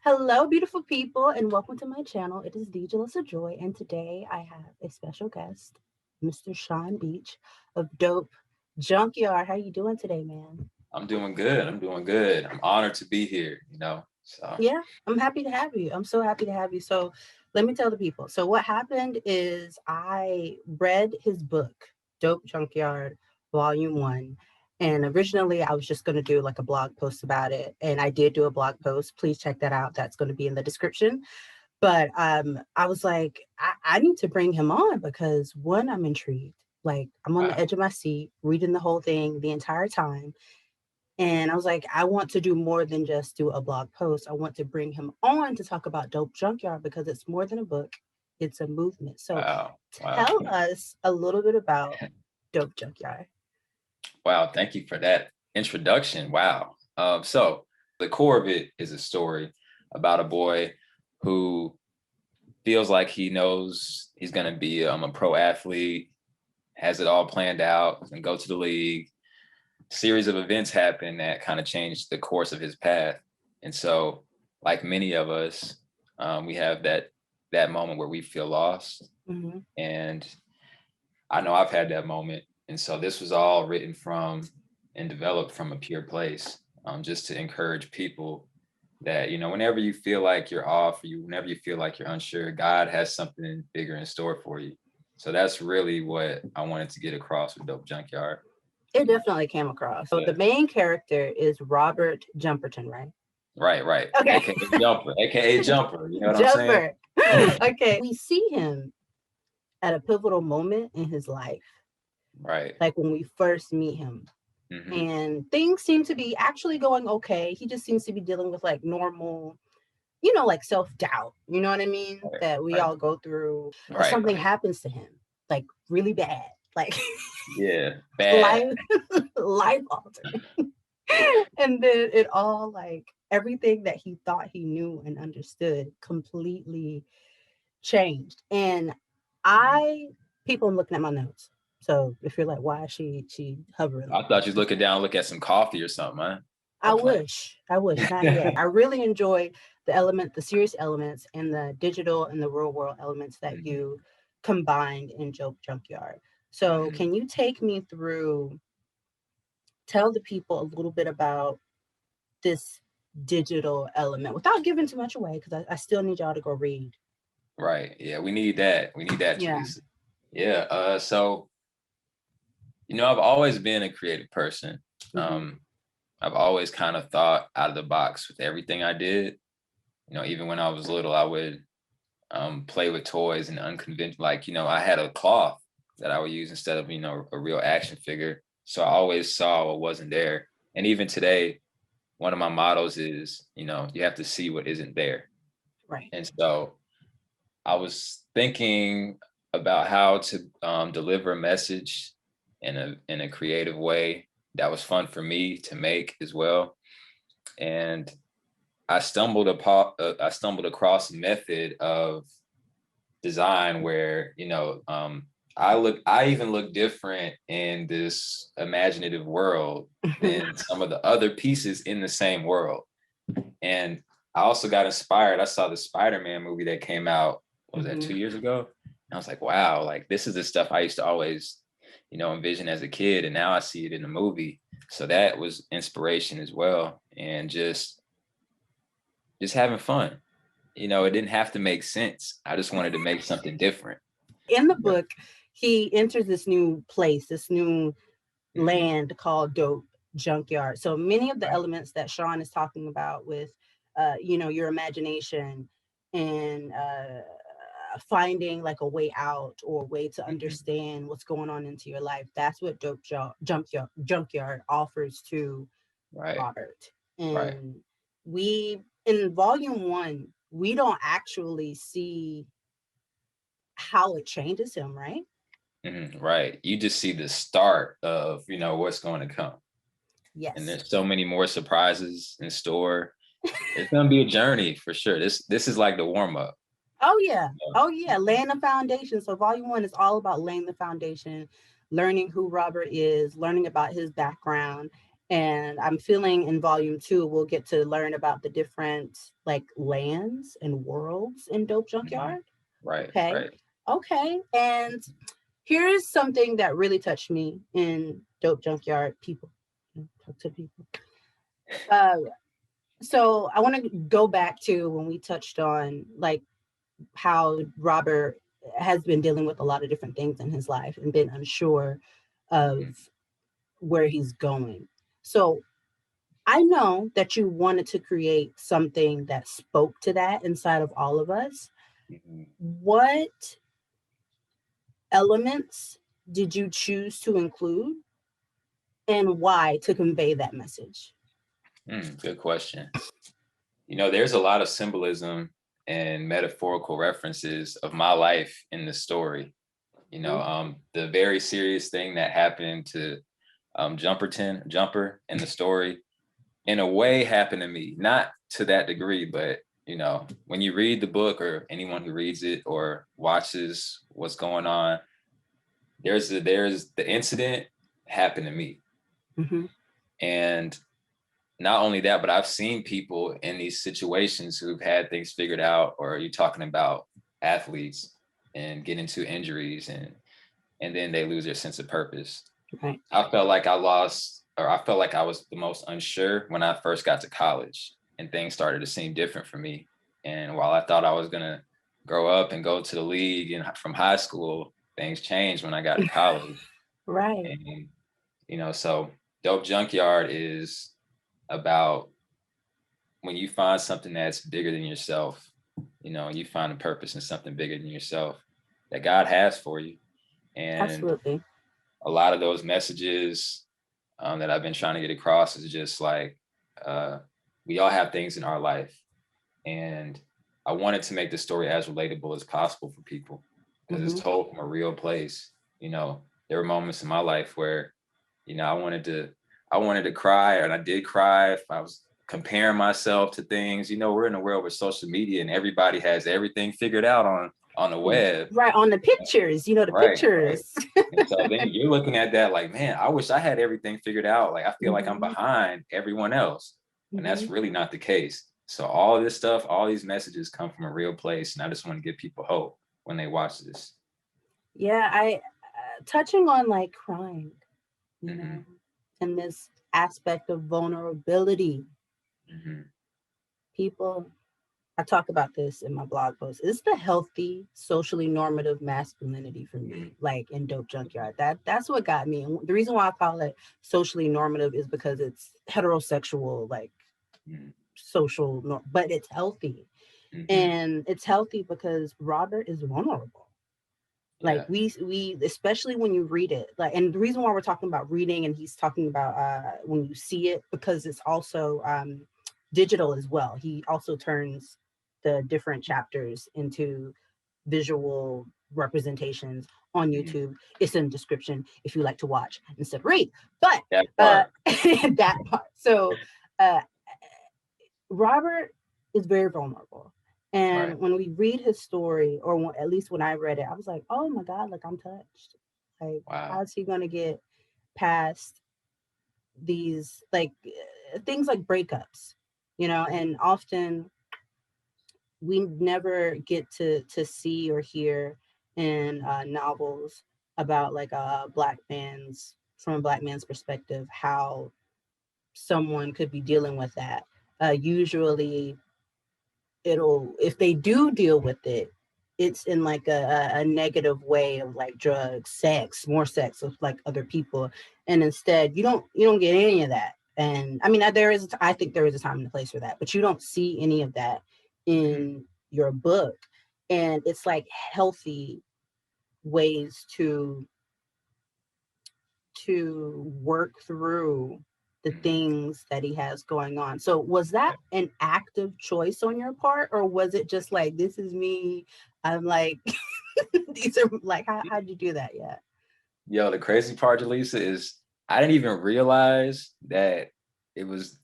Hello, beautiful people, and welcome to my channel. It is the Jalissa Joy, and today I have a special guest, Mr. Shawn Beach of Dope Junkyard. How you doing today, man? I'm doing good. I'm doing good. I'm honored to be here. So Yeah, I'm happy to have you. I'm so happy to have you. So let me tell the people. So what happened is I read his book, Dope Junkyard, Volume 1. And originally I was just going to do like a blog post about it. And I did do a blog post. Please check that out. That's going to be in the description. But I was like, I need to bring him on because one, I'm intrigued. Like I'm on the wow. edge of my seat, reading the whole thing the entire time. And I was like, I want to do more than just do a blog post. I want to bring him on to talk about Dope Junkyard because it's more than a book, it's a movement. So Wow. Wow. tell us a little bit about Dope Junkyard. Wow. Thank you for that introduction. Wow. So the core of it is a story about a boy who feels like he knows he's going to be a pro athlete, has it all planned out, and go to the league. Series of events happen that kind of changed the course of his path. And so, like many of us, we have that moment where we feel lost. Mm-hmm. And I know I've had that moment. And so this was all written from and developed from a pure place, just to encourage people that, whenever you feel like you're off, whenever you feel like you're unsure, God has something bigger in store for you. So that's really what I wanted to get across with Dope Junkyard. It definitely came across. So Yeah. the main character is Robert Jumperton, right? Right. Okay. AKA Jumper, AKA Jumper. You know what I'm saying? Jumper. Okay. We see him at a pivotal moment in his life, Right. like when we first meet him. Hmm. And things seem to be actually going okay. He just seems to be dealing with like normal, like self-doubt, you know what I mean? Right. That we Right. all go through. But Right. something happens to him, like really bad, like Yeah. Bad. life, life altering. And then it all like everything that he thought he knew and understood completely changed. And Mhm. I people I'm looking at my notes. So if you're like, why is she hovering I like thought you this? was looking down, look at some coffee or something, man. I I'm playing. wish. I wish. Not yet. I really enjoy the serious elements and the digital and the real world elements that Mhm. you combined in Joke Junkyard. So Mhm. can you take me through, tell the people a little bit about this digital element without giving too much away, because I still need y'all to go read. Right. Yeah, we need that. We need that, Yeah. Jalissa. Yeah. So I've always been a creative person. Hmm. I've always kind of thought out of the box with everything I did. Even when I was little, I would play with toys and unconventional. Like, I had a cloth that I would use instead of, a real action figure. So I always saw what wasn't there. And even today, one of my mottos is, you have to see what isn't there. Right. And so I was thinking about how to deliver a message in a creative way that was fun for me to make as well. And I stumbled across a method of design where I even look different in this imaginative world than some of the other pieces in the same world. And I also got inspired. I saw the Spider-Man movie that came out, what was that, Hmm. 2 years ago? And I was like, wow, like this is the stuff I used to always envision as a kid, and now I see it in the movie. So that was inspiration as well. And just having fun. It didn't have to make sense. I just wanted to make something different. In the Yeah. book, he enters this new place, this new Mhm. land called Dope Junkyard. So many of the Right. elements that Shawn is talking about with, your imagination and finding like a way out or a way to Mhm. understand what's going on into your life. That's what Junkyard offers to Right. Robert. Right. And we, in volume 1, we don't actually see how it changes him, right? Right. You just see the start of, what's going to come. And Yes. there's so many more surprises in store. It's gonna be a journey for sure. This is like the warm up. Oh yeah. Oh yeah. Laying the foundation. So volume 1 is all about laying the foundation, learning who Robert is, learning about his background, And I'm feeling in volume 2, we'll get to learn about the different like lands and worlds in Dope Mhm. Junkyard. Right, Okay. right. Okay. And here's something that really touched me in Dope Junkyard. People, talk to people. Uh, so I want to go back to when we touched on like how Robert has been dealing with a lot of different things in his life and been unsure of Mhm, where he's going. So I know that you wanted to create something that spoke to that inside of all of us. mhm. What elements did you choose to include and why to convey that message? Good question. There's a lot of symbolism and metaphorical references of my life in the story. Mhm. The very serious thing that happened to Jumper in the story, in a way happened to me, not to that degree, but when you read the book or anyone who reads it or watches what's going on, there's the incident happened to me. Mhm. And not only that, but I've seen people in these situations who've had things figured out, or are you talking about athletes and get into injuries and then they lose their sense of purpose. Right. I felt like I lost, or I felt like I was the most unsure when I first got to college and things started to seem different for me. And while I thought I was gonna grow up and go to the league and from high school, things changed when I got to college. Right. And so Dope Junkyard is about when you find something that's bigger than yourself, you find a purpose in something bigger than yourself that God has for you. And Absolutely. a lot of those messages that I've been trying to get across is just like uh, we all have things in our life, and I wanted to make the story as relatable as possible for people because it's Mhm. told from a real place. There were moments in my life where I wanted to cry, and I did cry if I was comparing myself to things. We're in a world with social media, and everybody has everything figured out on the web. Right on the pictures, the Right, right. pictures. And so then you're looking at that like, man, I wish I had everything figured out. Like I feel like I'm Mhm. behind everyone else. And that's Mhm. really not the case. So all of this stuff, all these messages come from a real place. And I just want to give people hope when they watch this. Yeah, I touching on like crying, you Hmm. know, and this aspect of vulnerability. Hmm. People, I talk about this in my blog post. It's the healthy, socially normative masculinity for me, like in Dope Junkyard. That's what got me. And the reason why I call it socially normative is because it's heterosexual, like Hmm. but it's healthy. Hmm. And it's healthy because Robert is vulnerable. Like Yeah. we especially when you read it, like, and the reason why we're talking about reading and he's talking about when you see it, because it's also digital as well. He also turns the different chapters into visual representations on Hmm. YouTube. It's in the description if you like to watch instead of read. But That part. that part. So uh Robert is very vulnerable. Right. And when we read his story, or at least when I read it, I was like, oh my God, like I'm touched. Like, Wow. how's he going to get past these, like, things like breakups, and often we never get to see or hear in novels about like from a black man's perspective, how someone could be dealing with that. Usually it'll if they do deal with it, it's in like a negative way of like drugs, sex, more sex with like other people, and instead you don't get any of that. And I mean, I think there is a time and a place for that, but you don't see any of that Hmm. in your book. And it's like healthy ways to work through the Hmm. things that he has going on. So was that an active choice on your part, or was it just like, this is me? I'm like, these are like, how'd you do that? Yeah. Yo, the crazy part, Jalissa, is I didn't even realize that it was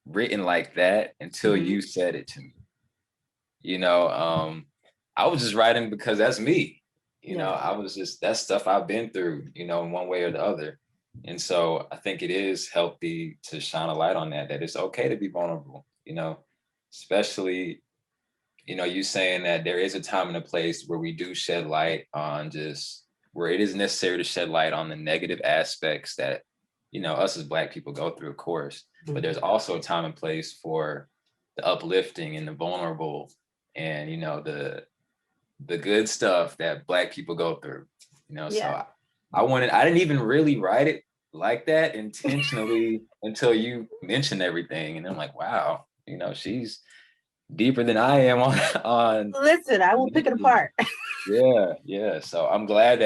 written like that until Mm-hmm. you said it to me. You know, I was just writing because that's me. Yeah. I was just that's stuff I've been through, in one way or the other. And so I think it is healthy to shine a light on that, that it's okay to be vulnerable, especially, you saying that there is a time and a place where we do shed light on just where it is necessary to shed light on the negative aspects that, us as Black people go through, of course. But there's Mhm. also a time and place for the uplifting and the vulnerable and, the good stuff that Black people go through, so Yeah. I didn't even really write it like that intentionally until you mentioned everything. And I'm like, wow, she's deeper than I am on, on, Listen, I will pick it apart. yeah, yeah. So I'm glad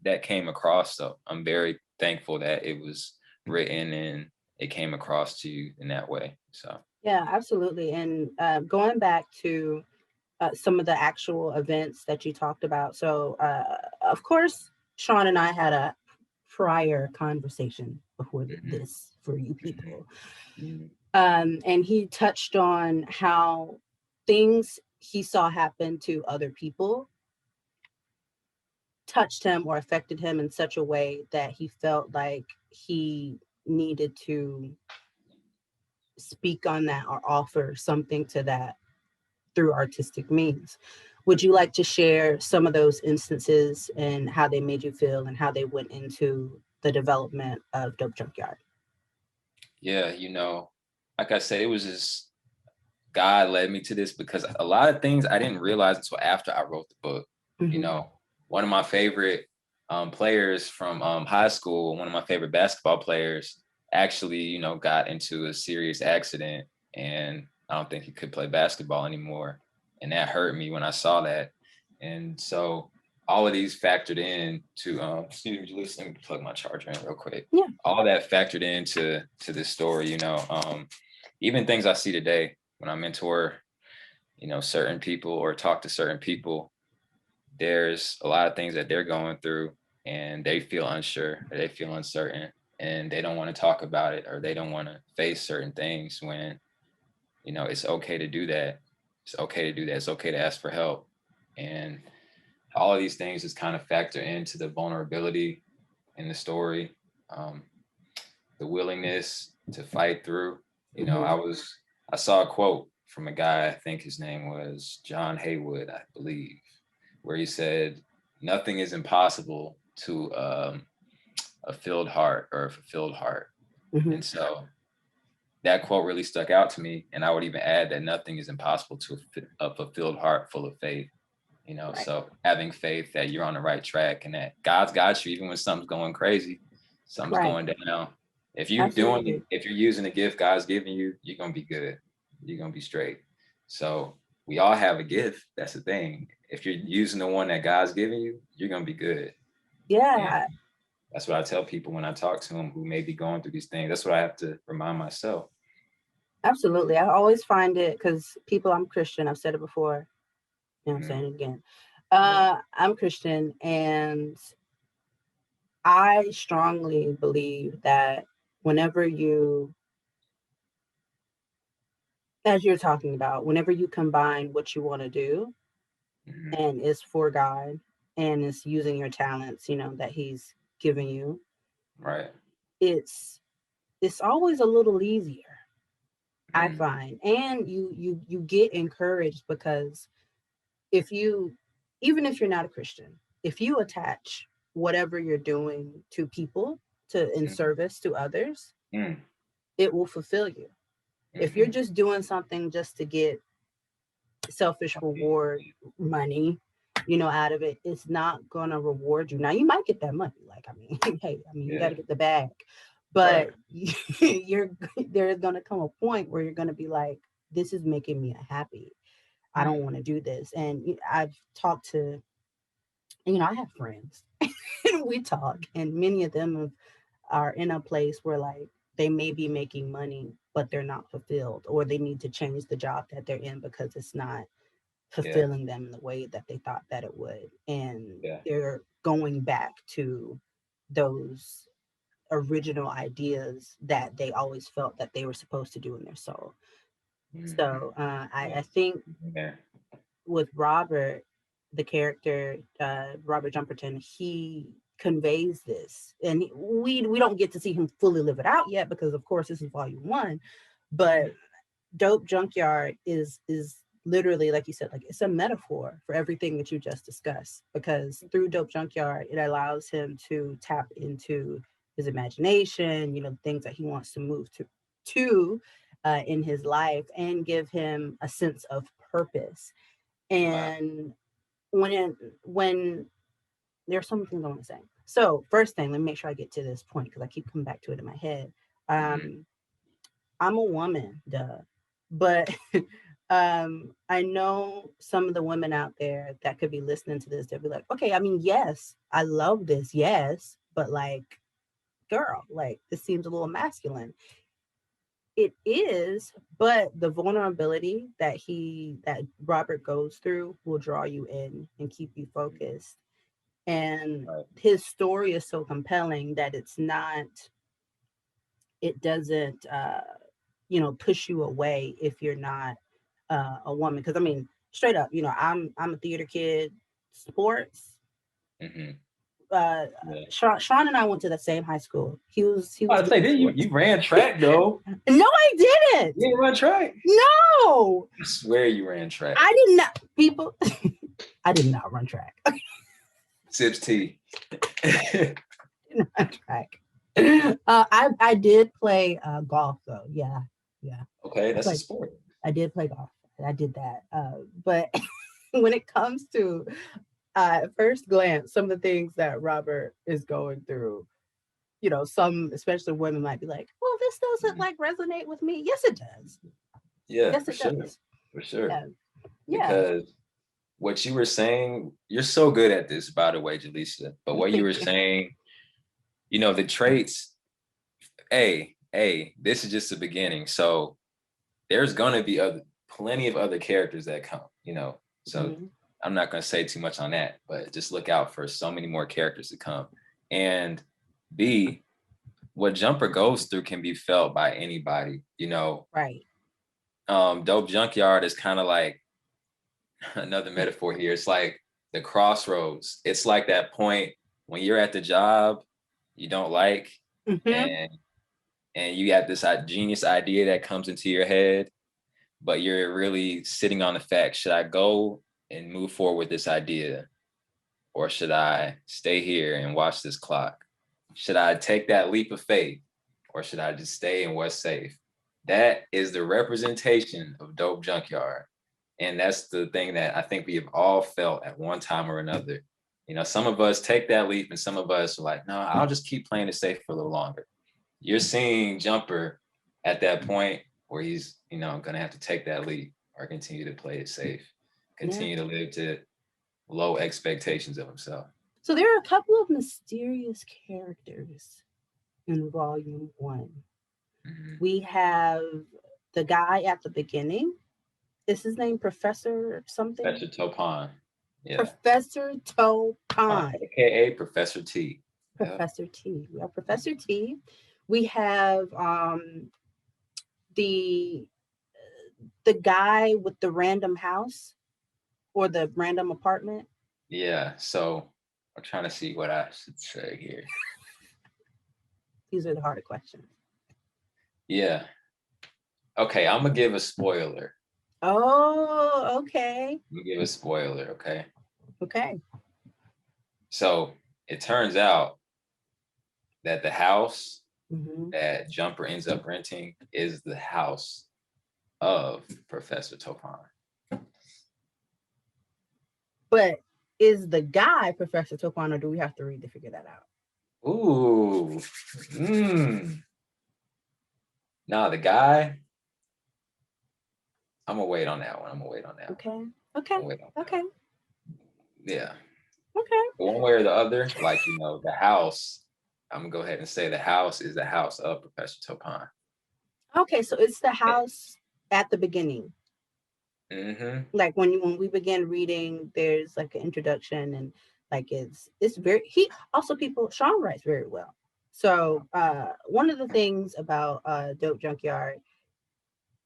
that came across. So I'm very thankful that it was written and it came across to you in that way. So, Yeah, absolutely. And going back to some of the actual events that you talked about. So, of course, Shawn and I had a prior conversation before mhm, this for you mhm, people. mhm, And he touched on how things he saw happen to other people touched him or affected him in such a way that he felt like he needed to speak on that or offer something to that through artistic means. Would you like to share some of those instances and how they made you feel and how they went into the development of Dope Junkyard? yeah, like I said, it was just God led me to this because a lot of things I didn't realize until after I wrote the book. You Hmm. know, one of my favorite players from high school, one of my favorite basketball players, actually, got into a serious accident, and I don't think he could play basketball anymore, and that hurt me when I saw that. And so all of these factored in to excuse me, just let me plug my charger in real quick. Yeah. All that factored into this story, even things I see today when I mentor, certain people or talk to certain people, there's a lot of things that they're going through and they feel unsure or they feel uncertain and they don't want to talk about it or they don't want to face certain things when, it's okay to do that. It's okay to do that. It's okay to ask for help. And all of these things just kind of factor into the vulnerability in the story, um, the willingness to fight through. Hmm. I saw a quote from a guy, I think his name was John Haywood, I believe, where he said, "Nothing is impossible to a filled heart or a fulfilled heart." Hmm. And so that quote really stuck out to me. And I would even add that nothing is impossible to a fulfilled heart full of faith. Right. So having faith that you're on the right track and that God's got you, even when something's going crazy, something's Right. going down. Absolutely. If you're using the gift God's giving you, you're gonna be good. You're gonna be straight. So we all have a gift. That's the thing. If you're using the one that God's giving you, you're gonna be good. And Yeah, that's what I tell people when I talk to them who may be going through these things. That's what I have to remind myself. absolutely. I always find it because people, I'm Christian. I've said it before. You know, I'm Mhm. saying it again. Yeah. I'm Christian, and I strongly believe that whenever you, as you're talking about, whenever you combine what you want to do Mhm. and is for God and is using your talents, that He's giving you, Right. it's it's always a little easier, I Mhm. find. And you get encouraged because if you, even if you're not a Christian, if you attach whatever you're doing to people, to in Mhm. service to others, Mhm. it will fulfill you. If you're Mhm. just doing something just to get selfish reward money, out of it, it's not gonna reward you. Now you might get that money. Like, I mean, hey, I mean, you Yeah. gotta get the bag. Right. But you're there's gonna come a point where you're gonna be like, this is making me happy. I don't Mhm. want to do this. And I've talked to, I have friends and we talk, and many of them are in a place where like they may be making money, but they're not fulfilled, or they need to change the job that they're in because it's not Yeah. fulfilling them in the way that they thought that it would. And Yeah. they're going back to those original ideas that they always felt that they were supposed to do in their soul. Mhm. So I Yeah. think Yeah. with Robert, the character, Robert Jumperton, he conveys this, and we don't get to see him fully live it out yet because of course this is volume one, but Dope Junkyard is literally, like you said, like it's a metaphor for everything that you just discussed, because through Dope Junkyard it allows him to tap into his imagination, things that he wants to move to in his life, and give him a sense of purpose. Wow. And when there's some things I want to say. So first thing, let me make sure I get to this point because I keep coming back to it in my head. Mhm. I'm a woman, duh. But I know some of the women out there that could be listening to this, they'll be like, okay, I mean, yes, I love this, yes, but like, girl, like this seems a little masculine. It is, but the vulnerability that Robert goes through will draw you in and keep you focused. And Right. his story is so compelling that it doesn't push you away if you're not a woman. Because I mean, straight up, I'm a theater kid. Sports. Mhm. Uh, Yeah. Shawn and I went to the same high school. He was I say, doing didn't you? sports. You ran track though. No, I didn't. You didn't run track. No, I swear you ran track. I did not. People, I did not run track. Sips tea. Not track. I did play golf though. Yeah, yeah. Okay, I that's a played. sport. I did play golf. I did that. But when it comes to at first glance, some of the things that Robert is going through, some, especially women, might be like, "Well, this doesn't Mhm. like resonate with me." Yes, it does. Yeah, Yes, for it sure. does. For sure. Yeah, yeah. Because what you were saying, you're so good at this, by the way, Jalissa. But what you Thank were you. saying, the traits, hey, this is just the beginning. So there's gonna be plenty of other characters that come, So Mhm. I'm not gonna say too much on that, but just look out for so many more characters to come. And B, what Jumper goes through can be felt by anybody. Right. Dope Junkyard is kind of like another metaphor here. It's like the crossroads. It's like that point when you're at the job you don't like, Hmm. and you have this genius idea that comes into your head, but you're really sitting on the fact: should I go and move forward with this idea, or should I stay here and watch this clock? Should I take that leap of faith, or should I just stay in what's safe? That is the representation of Dope Junkyard. And that's the thing that I think we have all felt at one time or another. Some of us take that leap, and some of us are like, no, I'll just keep playing it safe for a little longer. You're seeing Jumper at that point where he's, going to have to take that leap or continue to play it safe, Yeah. continue to live to low expectations of himself. So there are a couple of mysterious characters in volume one. Mhm. We have the guy at the beginning. Is his name Professor something? Professor Topon. Yeah. Professor Topon. AKA Professor T. Yep. Professor T. We have Professor T. We have the the guy with the random house or the random apartment. Yeah. So I'm trying to see what I should say here. These are the harder questions. Yeah. Okay. I'm going to give a spoiler. Oh, okay. I'm going to give a spoiler. Okay. Okay. So it turns out that the house Hmm. that Jumper ends up renting is the house of Professor Topon. But is the guy Professor Topon, or do we have to read to figure that out? Ooh. Mm. Now, the guy, I'm going to wait on that one. I'm going to wait on that one. Okay. I'm Okay. going to wait on that Okay. one. Yeah. Okay. One way or the other, like, the house, I'm going to go ahead and say the house is the house of Professor Topon. Okay. So it's the house at the beginning. Mm-hmm. Like when we begin reading, there's like an introduction, and like it's very he also people Shawn writes very well. So one of the things about Dope Junkyard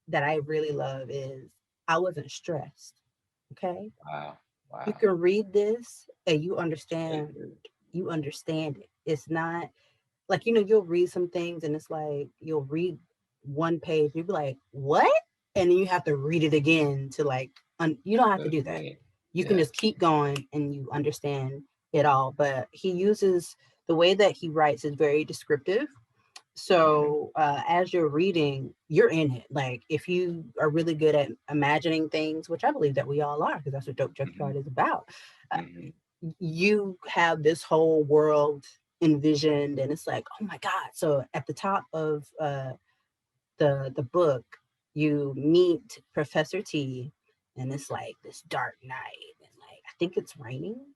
that I really love is I wasn't stressed. Okay. Wow. You Wow. can read this and you Very understand good. you understand it. It's not like, you know, you'll read some things and it's like you'll read one page, you'll be like, what? And then you have to read it again to like, you don't have to do that. You can Yeah. just keep going and you understand it all. But he uses the way that he writes is very descriptive. Mhm. So as you're reading, you're in it. Like if you are really good at imagining things, which I believe that we all are, because that's what Dope Mhm. Junkyard is about. Uh, Mhm. you have this whole world envisioned, and it's like, oh my God. So at the top of the book, you meet Professor T, and it's like this dark night, and like I think it's raining,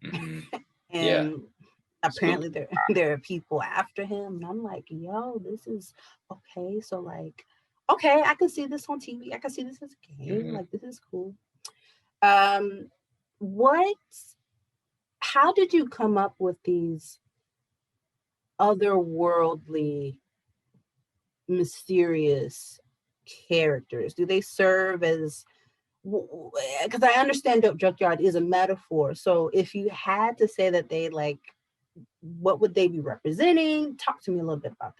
Mhm. Yeah. and Spooky. apparently there are people after him, and I'm like, yo, this is okay. So like, okay, I can see this on TV. I can see this as a game. Mhm. Like this is cool. Um, what? How did you come up with these otherworldly, mysterious characters? Do they serve as, because I understand Dope Junkyard is a metaphor. So if you had to say that they like, what would they be representing? Talk to me a little bit about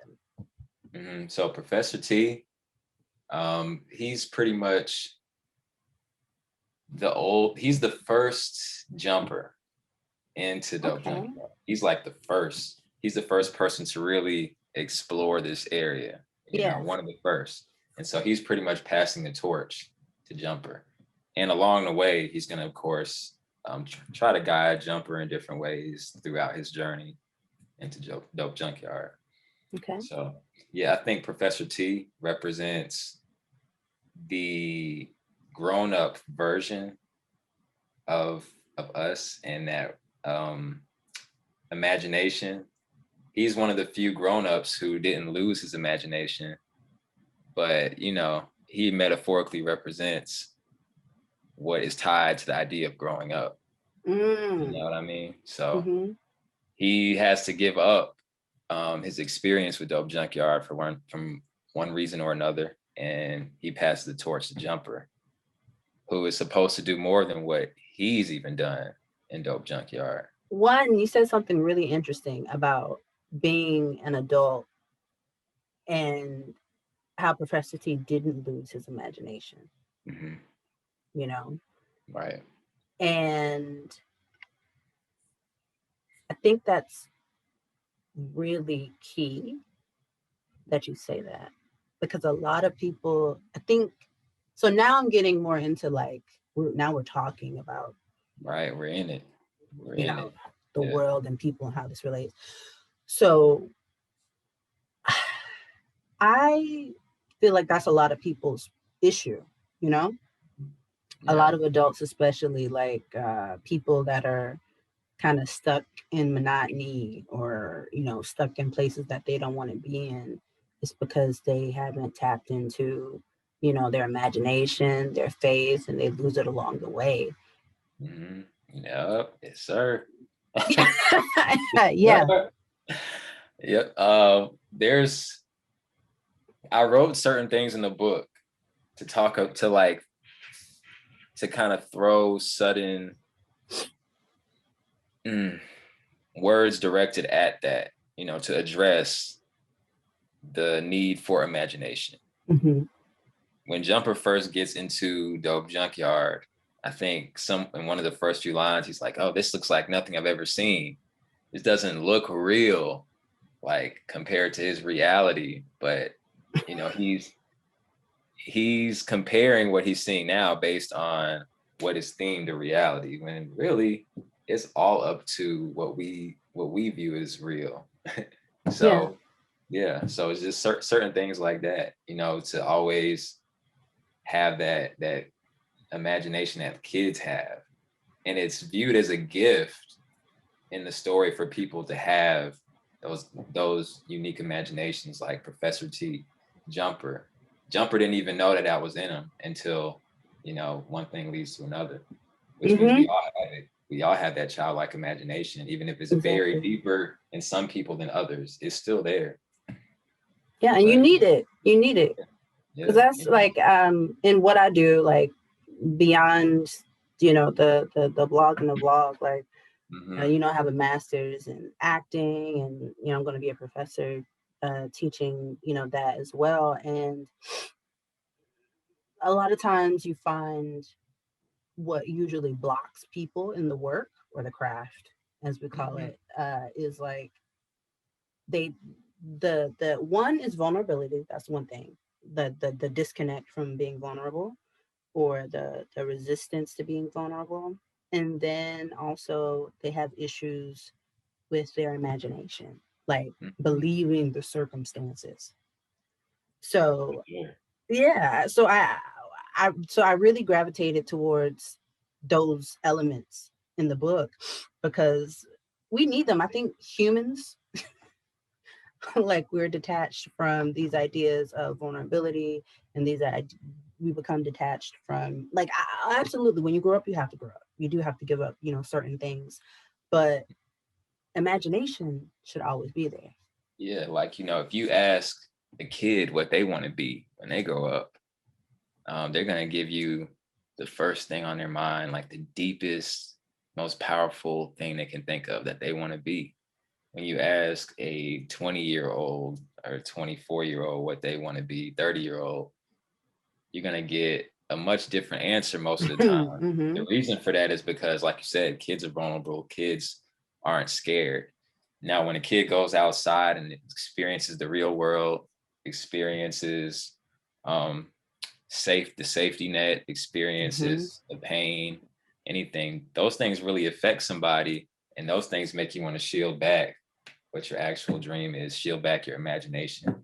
them. So Professor T, he's pretty much he's the first jumper into Dope Okay. Junkyard. He's the first person to really explore this area, Yes. one of the first. And so he's pretty much passing the torch to Jumper. And along the way, he's going to, of course, try to guide Jumper in different ways throughout his journey into Dope Junkyard. Okay. So, yeah, I think Professor T represents the grown up version of us and that imagination. He's one of the few grown-ups who didn't lose his imagination, but he metaphorically represents what is tied to the idea of growing up. You Mm. know what I mean? So Mm-hmm. he has to give up his experience with Dope Junkyard from one reason or another, and he passes the torch to Jumper, who is supposed to do more than what he's even done in Dope Junkyard. One, you said something really interesting about being an adult and how Professor T didn't lose his imagination, Hmm. you know? Right. And I think that's really key that you say that, because a lot of people, I think, so now I'm getting more into like, we're talking about, Right. We're in it. We're you in know, it. the Yeah. world and people and how this relates. So I feel like that's a lot of people's issue, you know? A Yeah. lot of adults, especially like people that are kind of stuck in monotony, or stuck in places that they don't want to be in. It's because they haven't tapped into their imagination, their faith, and they lose it along the way. Hmm. Yep. Yes, sir. Yeah. Yep. I wrote certain things in the book to to kind of throw sudden mm, words directed at that, to address the need for imagination. Hmm. When Jumper first gets into Dope Junkyard, I think in one of the first few lines, he's like, "Oh, this looks like nothing I've ever seen. This doesn't look real, like compared to his reality." But you know, he's comparing what he's seeing now based on what is themed to reality, when really it's all up to what we view as real. Yeah. So yeah, so it's just certain things like that, to always have that imagination that kids have, and it's viewed as a gift in the story for people to have those unique imaginations, like Professor T, Jumper. Jumper didn't even know that was in him until one thing leads to another, which means Hmm. we all have that childlike imagination, even if it's buried Exactly. deeper in some people than others. It's still there. Yeah, and you But need it. You need it, because yeah, that's like in what I do, like beyond the blog and the vlog, like Hmm. I have a master's in acting, and I'm going to be a professor teaching that as well. And a lot of times you find what usually blocks people in the work or the craft, as we call Hmm. it, is like they the one is vulnerability. That's one thing. The disconnect from being vulnerable, or the resistance to being vulnerable. And then also they have issues with their imagination, like Hmm. believing the circumstances. So Sure. yeah, so I really gravitated towards those elements in the book because we need them. I think humans like we're detached from these ideas of vulnerability, and we become detached from, like, absolutely, when you grow up you have to grow up, you do have to give up certain things, but imagination should always be there. Yeah, like if you ask a kid what they want to be when they grow up, they're gonna give you the first thing on their mind, like the deepest, most powerful thing they can think of that they want to be. When you ask a 20-year-old or 24-year-old what they want to be, 30-year-old, you're gonna get a much different answer most of the time. The Hmm. reason for that is because, like you said, kids are vulnerable. Kids aren't scared. Now, when a kid goes outside and experiences the real world, experiences um, the safety net, Hmm. experiences the pain, anything, those things really affect somebody, and those things make you want to shield back what your actual dream is, shield back your imagination.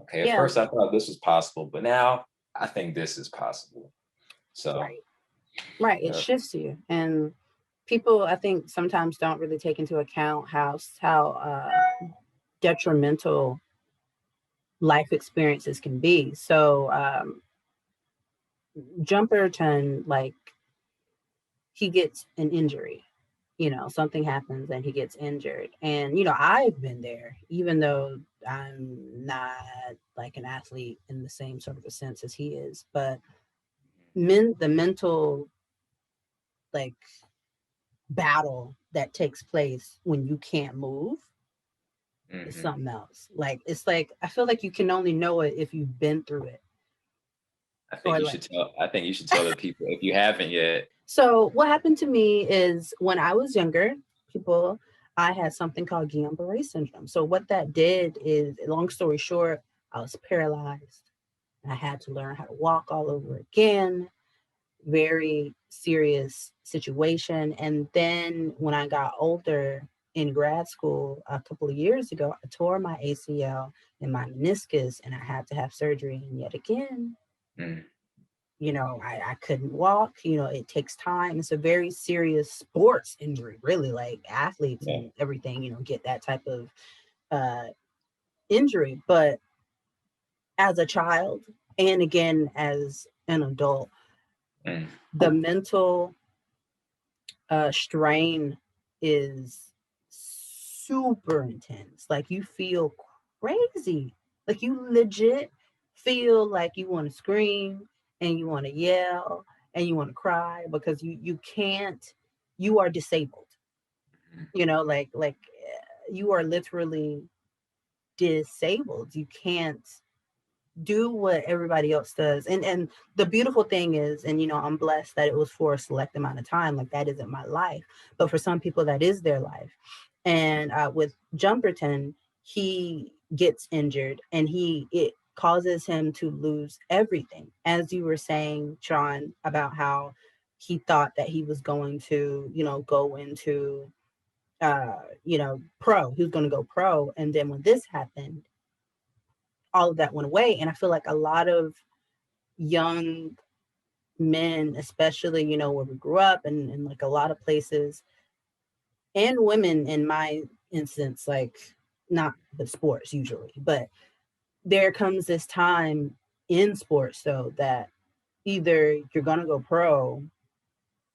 Okay, at Yeah. first I thought this was possible, but now I think this is possible. So, Right. Right, it yeah. shifts you. And people, I think, sometimes don't really take into account how detrimental life experiences can be. So Jumperton, like, he gets an injury. Something happens and he gets injured. And I've been there, even though I'm not like an athlete in the same sort of a sense as he is. But the mental, like, battle that takes place when you can't move is Hmm. something else. Like, it's like I feel like you can only know it if you've been through it. Or like, I think you should tell the people if you haven't yet. so what happened to me is when I was younger, people, I had something called Guillain-Barré syndrome. So what that did is, long story short, I was paralyzed. I had to learn how to walk all over again. Very serious situation. And then when I got older in grad school a couple of years ago, I tore my ACL and my meniscus, and I had to have surgery. And yet again, Mm, I couldn't walk. It takes time. It's a very serious sports injury, really. Like, athletes yeah. and everything, get that type of uh, injury. But as a child, and again as an adult, Mm, the mental strain is super intense. Like, you feel crazy. Like, you legit feel like you want to scream and you want to yell and you want to cry because you can't. You are disabled. You are literally disabled. You can't do what everybody else does. And the beautiful thing is, and I'm blessed that it was for a select amount of time. Like, that isn't my life, but for some people that is their life. And with Jumperton, he gets injured, and it causes him to lose everything, as you were saying, Shawn, about how he thought that he was going to go into pro. He was going to go pro, and then when this happened, all of that went away. And I feel like a lot of young men, especially, where we grew up, and like a lot of places, and women in my instance, like, not the sports usually, but there comes this time in sports, though, that either you're going to go pro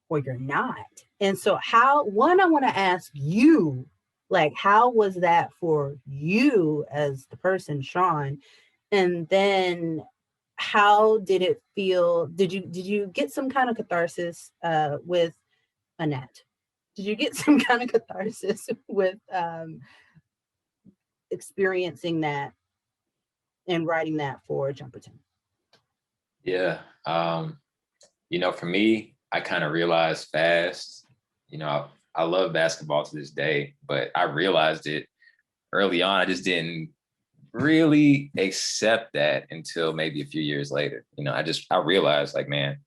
or you're not. And so, I want to ask you, like, how was that for you as the person, Shawn? And then how did it feel? Did you get some kind of catharsis with Annette? Did you get some kind of catharsis with experiencing that and writing that for Jumperton? Yeah. For me, I kind of realized fast, I love basketball to this day, but I realized it early on. I just didn't really accept that until maybe a few years later. I realized like, man,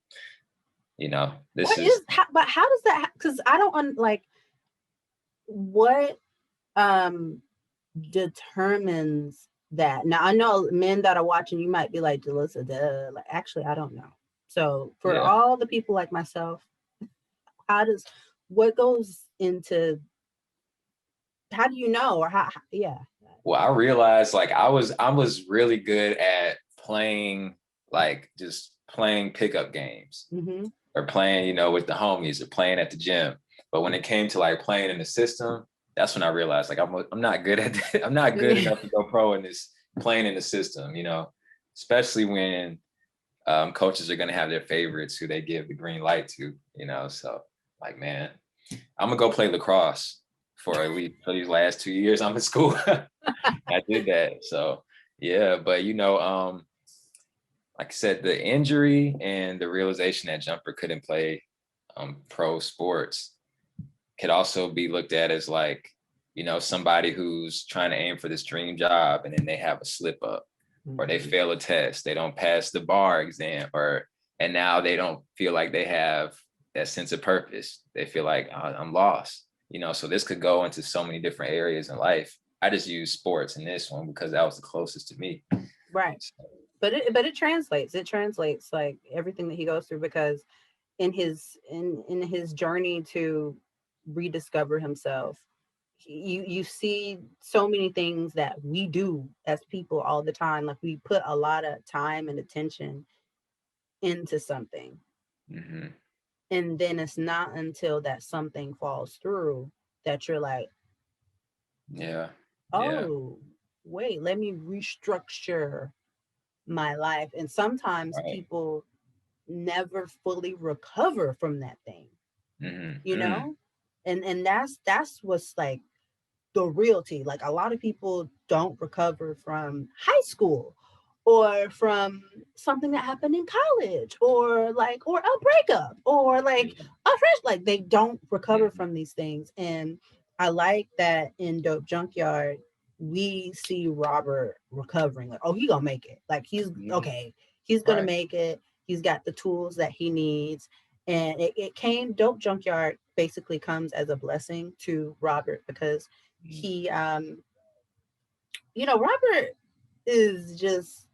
this is, But how does that, because I don't like what determines that. Now I know men that are watching, you might be like, Jalissa, duh. Like, actually, I don't know. So for yeah. all the people like myself, what goes into, how do you know, or yeah. Well, I realized like I was really good at playing, like just playing pickup games Mm-hmm. or playing, with the homies or playing at the gym. But when it came to like playing in the system, that's when I realized like I'm not good at that. I'm not good enough to go pro in this playing in the system, especially when coaches are going to have their favorites who they give the green light to. So like, man, I'm gonna go play lacrosse for at least for these last 2 years I'm in school. I did that. So yeah, but like I said, the injury and the realization that Jumper couldn't play pro sports could also be looked at as like, somebody who's trying to aim for this dream job and then they have a slip up or they fail a test, they don't pass the bar exam, and now they don't feel like they have that sense of purpose. They feel like, "Oh, I'm lost." So this could go into so many different areas in life. I just use sports in this one because that was the closest to me. Right. But it translates. It translates like everything that he goes through, because in his journey to rediscover himself, you see so many things that we do as people all the time. Like, we put a lot of time and attention into something, Mm-hmm. and then it's not until that something falls through that you're like, Yeah. Yeah. oh, wait, let me restructure my life. And sometimes Right. people never fully recover from that thing, Mm-hmm. you know? And that's what's like the realty. Like, a lot of people don't recover from high school, or from something that happened in college, or a breakup, or like Yeah. a fresh, like, they don't recover Mm-hmm. from these things. And I like that in Dope Junkyard we see Robert recovering. Like, oh, he gonna make it. Like, he's Mm-hmm. okay, he's gonna Right. make it. He's got the tools that he needs. And it came, Dope Junkyard basically comes as a blessing to Robert, because Mm-hmm. he Robert is just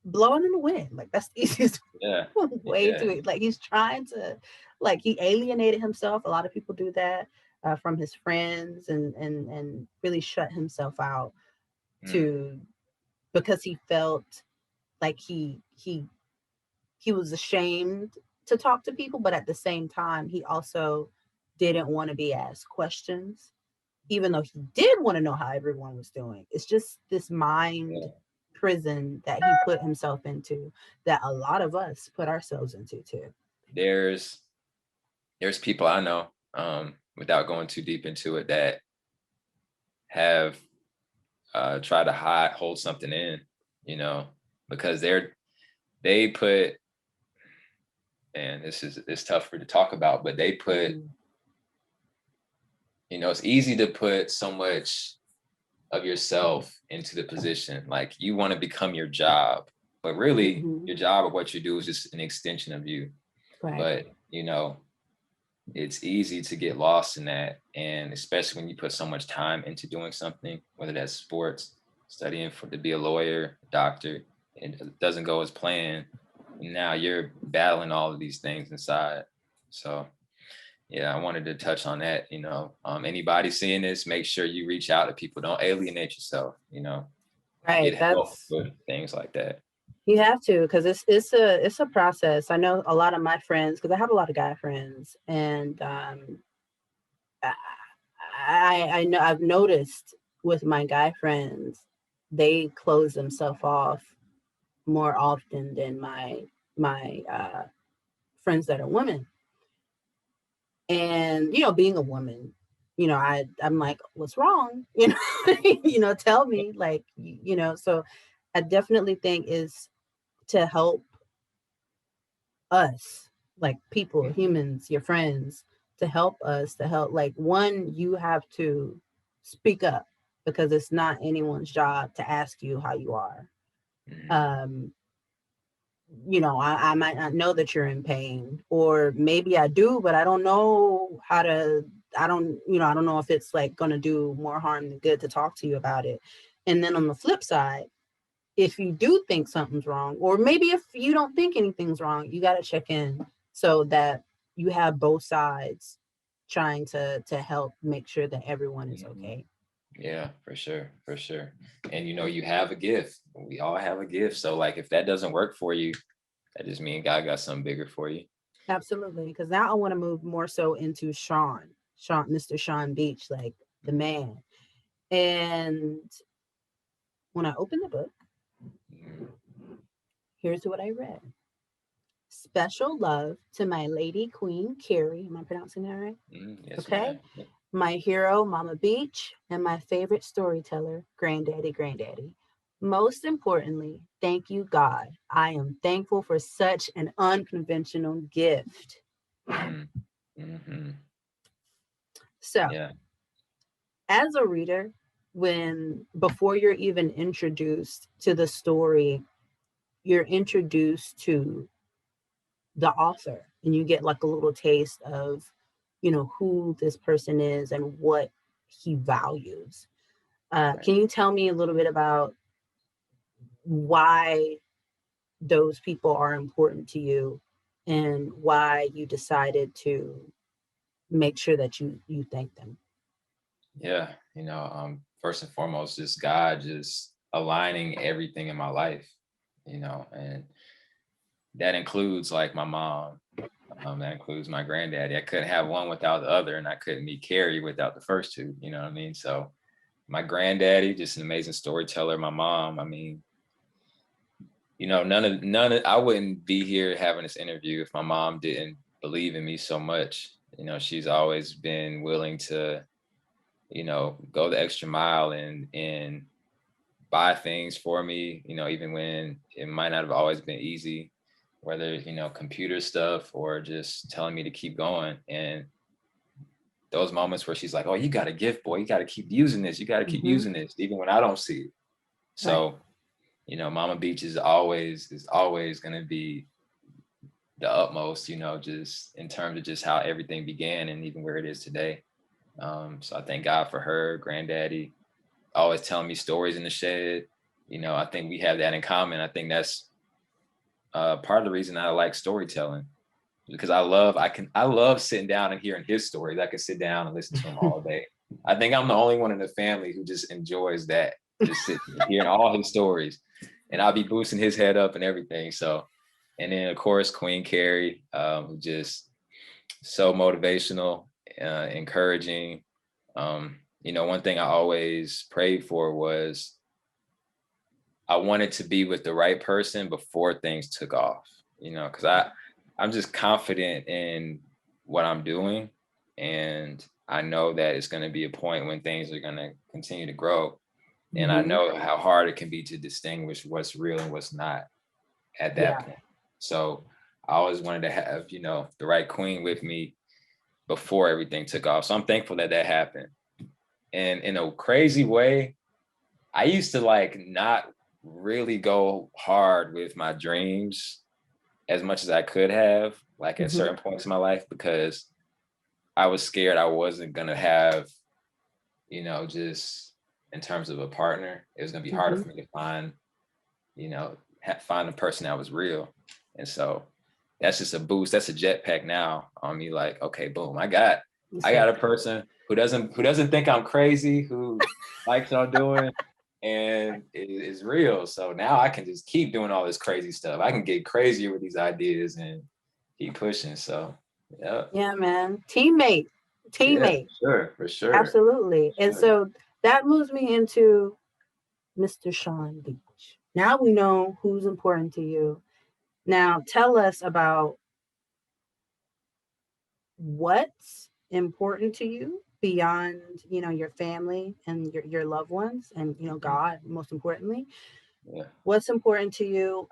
blowing in the wind. Like, that's the easiest Yeah. way Yeah. to it. Like, he's trying to, like, he alienated himself. A lot of people do that, from his friends, and really shut himself out, Mm. to because he felt like he was ashamed to talk to people, but at the same time he also didn't want to be asked questions, even though he did want to know how everyone was doing. It's just this mind Yeah. prison that he put himself into, that a lot of us put ourselves into too. There's people I know, without going too deep into it, that have tried to hold something in, because they put, and it's tougher to talk about, but they put, Mm-hmm. it's easy to put so much of yourself into the position. Like, you want to become your job, but really Mm-hmm. your job or what you do is just an extension of you. Right. But, it's easy to get lost in that. And especially when you put so much time into doing something, whether that's sports, studying to be a lawyer, doctor, and it doesn't go as planned. Now you're battling all of these things inside. So yeah, I wanted to touch on that. Anybody seeing this, make sure you reach out to people. Don't alienate yourself, Right. get help That's, with things like that. you have to, because it's a process. I know a lot of my friends, because I have a lot of guy friends, and I, I know, I've noticed with my guy friends, they close themselves off more often than my friends that are women. And, being a woman, I'm like, what's wrong? Tell me, like, so I definitely think is to help us, like people, Mhm. humans, your friends, to help us, to help, like, one, you have to speak up because it's not anyone's job to ask you how you are. Mhm. Um, I might not know that you're in pain, or maybe I do, but I don't know how to, I don't know if it's like going to do more harm than good to talk to you about it. And then on the flip side, if you do think something's wrong, or maybe if you don't think anything's wrong, you got to check in so that you have both sides trying to help make sure that everyone is Mhm. okay. Yeah, for sure, for sure. And you have a gift. We all have a gift. So like if that doesn't work for you, that just means God got something bigger for you. Absolutely. Because now I want to move more so into Mr. Shawn Beach, like the man. And when I opened the book, Mhm. here's what I read. Special love to my lady queen, Carrie. Am I pronouncing that right? Yes, Okay. ma'am. Yeah. My hero, Mama Beach, and my favorite storyteller, Granddaddy. Most importantly, thank you, God. I am thankful for such an unconventional gift. Mhm. Mhm. So, Yeah. as a reader, when before you're even introduced to the story, you're introduced to the author and you get like a little taste of, who this person is and what he values. Right. Can you tell me a little bit about why those people are important to you and why you decided to make sure that you thank them? Yeah. First and foremost, just God just aligning everything in my life, and that includes like my mom. That includes my granddaddy. I couldn't have one without the other, and I couldn't meet Carrie without the first two. You know what I mean? So my granddaddy, just an amazing storyteller. My mom, I mean, none of I wouldn't be here having this interview if my mom didn't believe in me so much. She's always been willing to, go the extra mile and buy things for me, even when it might not have always been easy, whether, computer stuff or just telling me to keep going. And those moments where she's like, "Oh, you got a gift, boy. You got to keep using this. You got to keep Hmm. using this, even when I don't see it." Right. So, Mama Beach is always going to be the utmost, just in terms of just how everything began and even where it is today. So I thank God for her, granddaddy, always telling me stories in the shed. I think we have that in common. I think that's part of the reason I like storytelling, because I love sitting down and hearing his stories. I can sit down and listen to him all day. I think I'm the only one in the family who just enjoys that, just sitting and hearing all his stories, and I'll be boosting his head up and everything. So, and then of course Queen Carrie, who just so motivational, encouraging. One thing I always prayed for was I wanted to be with the right person before things took off, because I'm just confident in what I'm doing. And I know that it's going to be a point when things are going to continue to grow. And I Hmm. know how hard it can be to distinguish what's real and what's not at that Yeah. point. So I always wanted to have, the right queen with me before everything took off. So I'm thankful that that happened. And in a crazy way, I used to like not really go hard with my dreams as much as I could have, like at Hmm. certain points in my life, because I was scared I wasn't gonna have, just in terms of a partner, it was gonna be harder Hmm. for me to find, find a person that was real. And so that's just a boost. That's a jetpack now on me. Like, okay, boom, I It's got like, a person who doesn't think I'm crazy, who likes what I'm doing and is real. So now I can just keep doing all this crazy stuff. I can get crazier with these ideas and keep pushing. So yeah, yeah, man. Teammate. yeah, Teammate. for sure, Absolutely. And sure. so that moves me into Mr. Shawn Beach. Now we know who's important to you. Now tell us about what's important to you beyond, your family and your loved ones and, Mhm. God, most importantly. Yeah. What's important to you?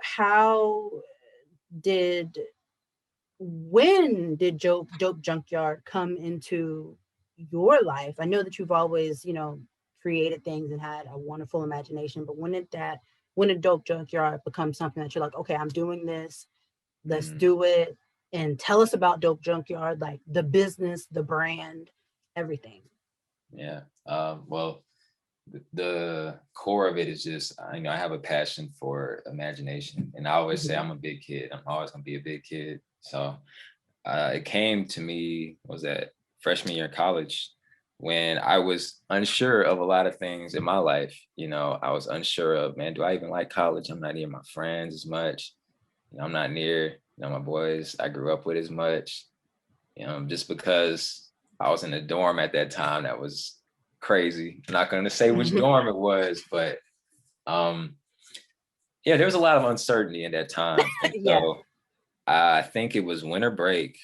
Did when did Dope Junkyard come into your life? I know that you've always, created things and had a wonderful imagination, but when did Dope Junkyard become something that you're like, okay, I'm doing this, let's Mhm. do it? And tell us about Dope Junkyard, like the business, the brand, everything. Yeah. Well, the core of it is just, I have a passion for imagination, and I always say Mhm. I'm a big kid. I'm always gonna be a big kid. So it came to me, was that freshman year of college, when I was unsure of a lot of things in my life. I was unsure of, man, do I even like college? I'm not near my friends as much. I'm not near, my boys I grew up with as much. Just because I was in a dorm at that time that was crazy. I'm not going to say which dorm it was, but um, yeah, there was a lot of uncertainty in that time. And Yeah. so I think it was winter break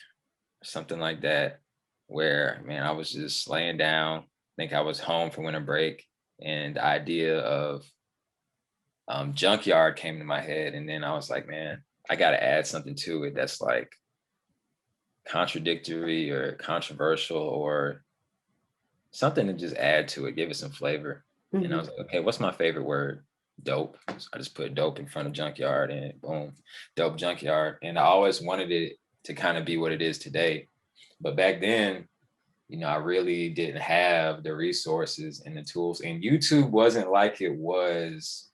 or something like that, where, man, I was just laying down. I think I was home for winter break, and the idea of Junkyard came to my head. And then I was like, man, I got to add something to it that's like contradictory or controversial, or something to just add to it, give it some flavor. And I Hmm. was like, okay, what's my favorite word? Dope. So I just put dope in front of Junkyard, and boom, Dope Junkyard. And I always wanted it to kind of be what it is today. But back then, I really didn't have the resources and the tools. And YouTube wasn't like it was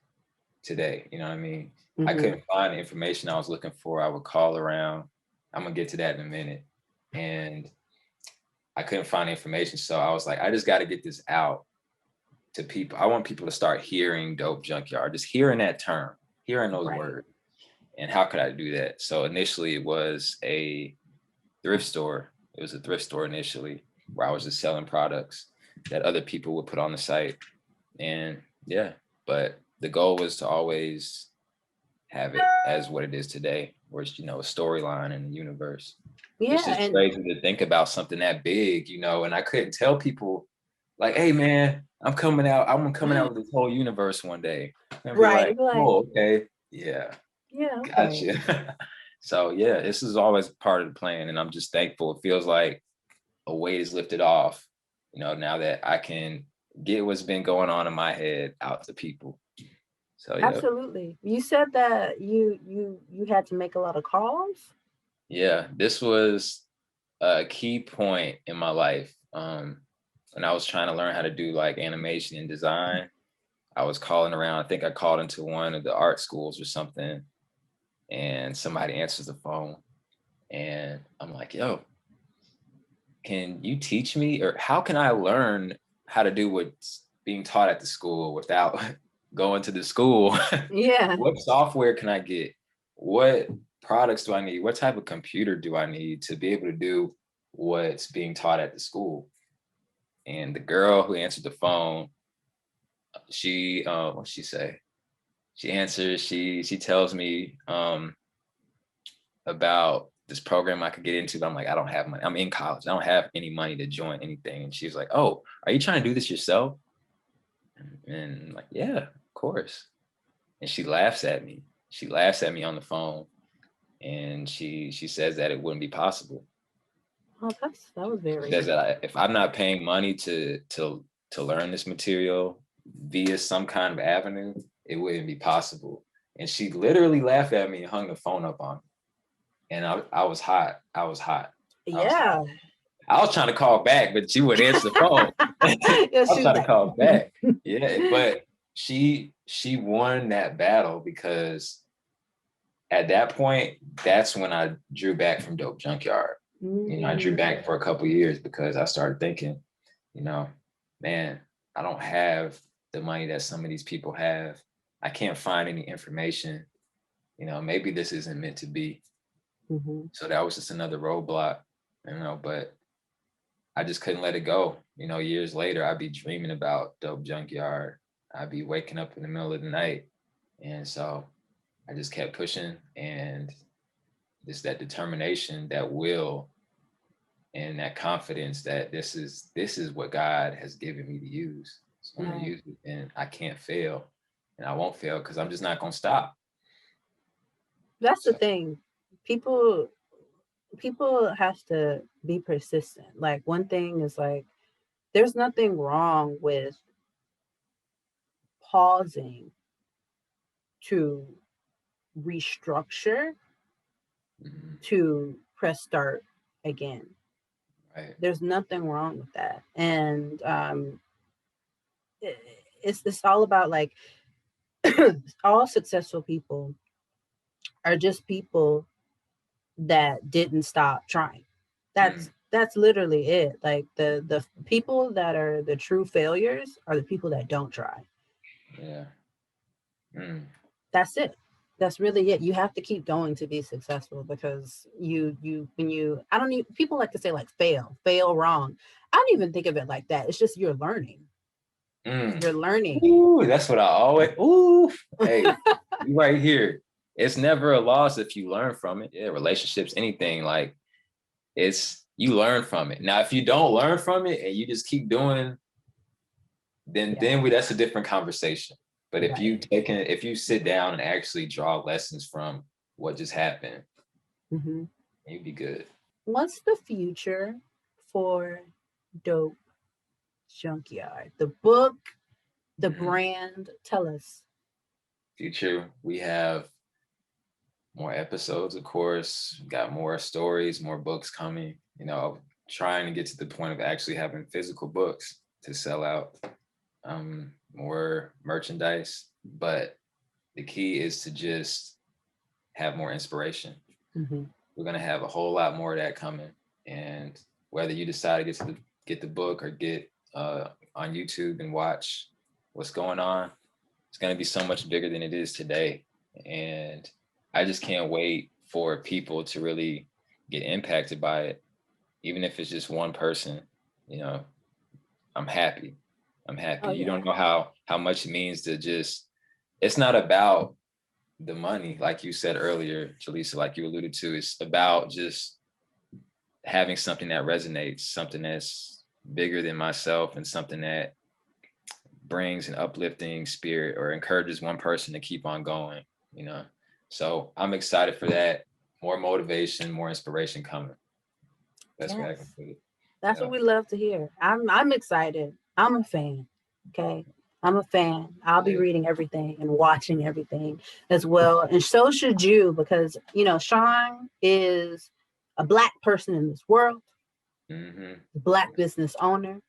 today. You know what I mean? I Hmm. couldn't find the information I was looking for. I would call around. I'm gonna get to that in a minute. And I couldn't find information. So I was like, I just got to get this out to people. I want people to start hearing Dope Junkyard, just hearing that term, hearing those Right. words. And how could I do that? So initially it was a thrift store. It was a thrift store initially, where I was just selling products that other people would put on the site. And yeah, but the goal was to always have it as what it is today, where it's, a storyline in the universe. It's Yeah. just And crazy to think about something that big, and I couldn't tell people like, hey man, I'm coming out with this whole universe one day. And be right. like, Be like, oh, okay, yeah, yeah, okay. gotcha. So yeah, this is always part of the plan, and I'm just thankful. It feels like a weight is lifted off, now that I can get what's been going on in my head out to people. So yeah. Absolutely. You said that you had to make a lot of calls. Yeah, this was a key point in my life. When I was trying to learn how to do like animation and design, I was calling around. I think I called into one of the art schools or something, and somebody answers the phone, and I'm like, "Yo, can you teach me, or how can I learn how to do what's being taught at the school without going to the school? Yeah. What software can I get? What products do I need? What type of computer do I need to be able to do what's being taught at the school?" And the girl who answered the phone, she what she say? She answers, she tells me about this program I could get into, but I'm like, I don't have money. I'm in college. I don't have any money to join anything. And she's like, oh, are you trying to do this yourself? And I'm like, yeah, of course. And she laughs at me. She laughs at me on the phone, and she says that it wouldn't be possible. Oh, that was She very. says that if I'm not paying money to learn this material via some kind of avenue, it wouldn't be possible. And she literally laughed at me and hung the phone up on me. And I was hot. I was hot. I was hot. Yeah. I was trying to call back, but she would answer the phone. I Yeah, was she was trying to like, call back. Yeah, but she won that battle, because at that point, that's when I drew back from Dope Junkyard. I drew mm, back for a couple of years, because I started thinking, you know, man, I don't have the money that some of these people have. I can't find any information. Maybe this isn't meant to be. mhm. So that was just another roadblock, but I just couldn't let it go. Years later, I'd be dreaming about Dope Junkyard. I'd be waking up in the middle of the night. And so I just kept pushing, and just that determination, that will, and that confidence that this is what God has given me to use. So I'm gonna Right. use it, and I can't fail, and I won't fail because I'm just not gonna stop. That's the So thing. People people have to be persistent. Like one thing is like there's nothing wrong with pausing to restructure mhm, to press start again. right. There's nothing wrong with that. And it, it's all about like all successful people are just people that didn't stop trying. Mm, That's literally it. Like the people that are the true failures are the people that don't try. yeah. Mm, That's it. That's really it. You have to keep going to be successful because you when you I don't need people like to say like fail wrong. I don't even think of it like that. It's just you're learning. mm. You're learning. Ooh, that's what I always. Ooh, hey, you right here. It's never a loss if you learn from it. Yeah, relationships, anything, like it's you learn from it. Now, if you don't learn from it and you just keep doing, then Yeah, that's a different conversation. But right. if you sit down and actually draw lessons from what just happened, Hmm. you'd be good. What's the future for Dope Junkyard? The book, the Mhm. brand. Tell us. Future, we have more episodes, of course. We got more stories, more books coming. Trying to get to the point of actually having physical books to sell out, more merchandise. But the key is to just have more inspiration. Hmm. We're gonna have a whole lot more of that coming. And whether you decide to get the book or get on YouTube and watch what's going on, it's gonna be so much bigger than it is today. And I just can't wait for people to really get impacted by it, even if it's just one person. You know, I'm happy. I'm Oh happy. You don't yeah. know how much it means to just. It's not about the money, like you said earlier, Jalissa, like you alluded to. It's about just having something that resonates, something that's bigger than myself, and something that brings an uplifting spirit or encourages one person to keep on going. You know, so I'm excited for that. More motivation, more inspiration coming. Best way I can Yes. put it. That's what Yeah. we love to hear. I'm excited. I'm a fan. Okay. I'm a fan. I'll be Yeah. reading everything and watching everything as well. And so should you, because Shawn is a black person in this world, Mm-hmm. black business owner.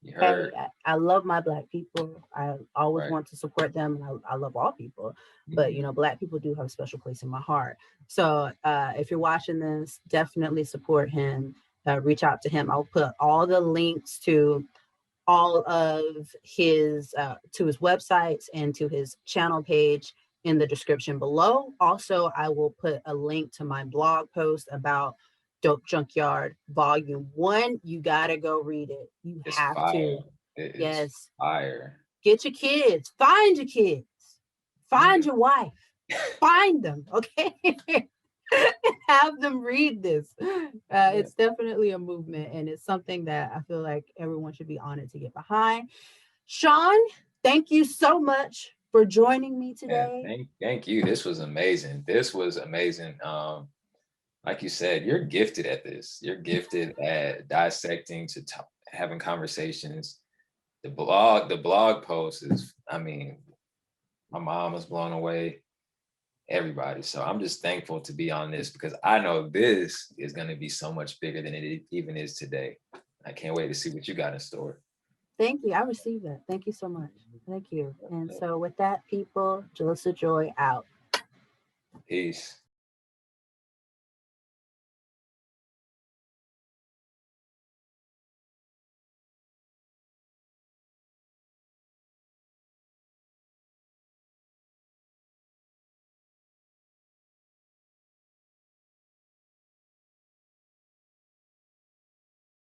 You Okay. heard. I love my black people. I always Right. want to support them. And I love all people. But Mm-hmm. black people do have a special place in my heart. So if you're watching this, definitely support him. Reach out to him. I'll put all the links all of his to his websites and to his channel page in the description below. Also, I will put a link to my blog post about Dope Junkyard Volume 1. You gotta go read it. You It's have fire. to. It is Yes. fire. Get your kids. Find your kids. Find Mm. your wife. Find them. Okay. Have them read this. Yeah. It's definitely a movement, and it's something that I feel like everyone should be honored to get behind. Shawn, thank you so much for joining me Yeah, today. thank you. This was amazing. This was amazing. Like you said, you're gifted at this. You're gifted at dissecting having conversations. The blog post is, I mean, my mom was blown away. Everybody. So I'm just thankful to be on this because I know this is going to be so much bigger than it even is today. I can't wait to see what you got in store. Thank you. I received that. Thank you so much. Thank you. And so, with that, people, Jalissa Joy out. Peace.